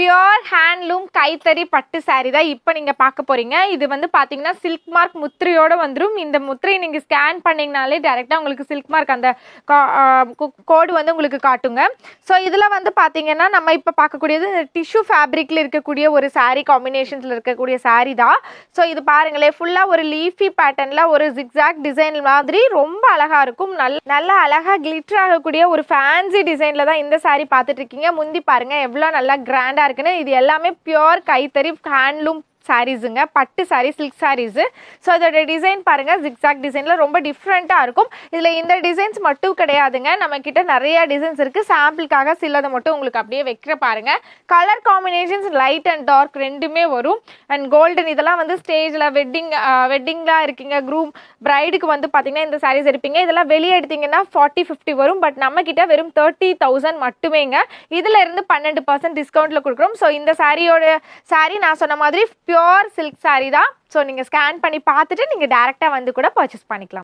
Pure handloom கைத்தறி பட்டு சாரீ தான் இப்போ நீங்கள் பார்க்க போகிறீங்க. இது வந்து பார்த்தீங்கன்னா சில்க் மார்க் முத்திரையோடு வந்துடும். இந்த முத்திரையை நீங்கள் ஸ்கேன் பண்ணிங்கனாலே டேரெக்டாக உங்களுக்கு சில்க் மார்க் அந்த கோடு வந்து உங்களுக்கு காட்டுங்க. ஸோ இதில் வந்து பார்த்தீங்கன்னா நம்ம இப்போ பார்க்கக்கூடியது டிஷ்யூ ஃபேப்ரிக்கில் இருக்கக்கூடிய ஒரு சாரீ காம்பினேஷன்ஸில் இருக்கக்கூடிய சாரீ தான். ஸோ இது பாருங்களேன், ஃபுல்லாக ஒரு லீஃபி பேட்டர்னில் ஒரு ஜிக்ஸாக் டிசைன் மாதிரி ரொம்ப அழகாக இருக்கும். நல்லா அழகாக கிளிட்டர் ஆகக்கூடிய ஒரு ஃபேன்சி டிசைனில் தான் இந்த சாரீ பார்த்துட்டு இருக்கீங்க. முந்தி பாருங்கள் எவ்வளோ நல்லா கிராண்டாக இருக்குன்னு. இது எல்லாமே பியோர் கைத்தறி ஹேண்ட்லூம் சாரீஸுங்க, பட்டு சாரீ, சில்க் சாரீஸு. ஸோ இதோட டிசைன் பாருங்கள், ஜிக்ஸாக் டிசைனில் ரொம்ப டிஃப்ரெண்ட்டாக இருக்கும். இதில் இந்த டிசைன்ஸ் மட்டும் கிடையாதுங்க, நம்மக்கிட்ட நிறைய டிசைன்ஸ் இருக்குது. சாம்பிளுக்காக சிலதை மட்டும் உங்களுக்கு அப்படியே வைக்கிற பாருங்கள். Colour combinations light and dark ரெண்டுமே வரும். அண்ட் கோல்டன் இதெல்லாம் வந்து ஸ்டேஜில் வெட்டிங்லாம் இருக்கீங்க, க்ரூம் பிரைடுக்கு வந்து பார்த்தீங்கன்னா இந்த சாரீஸ் எடுப்பீங்க. இதெல்லாம் வெளியே எடுத்தீங்கன்னா 40-50 வரும். பட் நம்மக்கிட்ட வெறும் 30,000 மட்டுமேங்க. இதில் இருந்து 12% டிஸ்கவுண்ட்டில் கொடுக்குறோம். ஸோ இந்த சாரீ நான் சொன்ன மாதிரி பியோர் சில்க் சாரீ தான். ஸோ நீங்கள் ஸ்கேன் பண்ணி பார்த்துட்டு நீங்கள் டேரெக்டாக வந்து கூட பர்ச்சேஸ் பண்ணிக்கலாம்.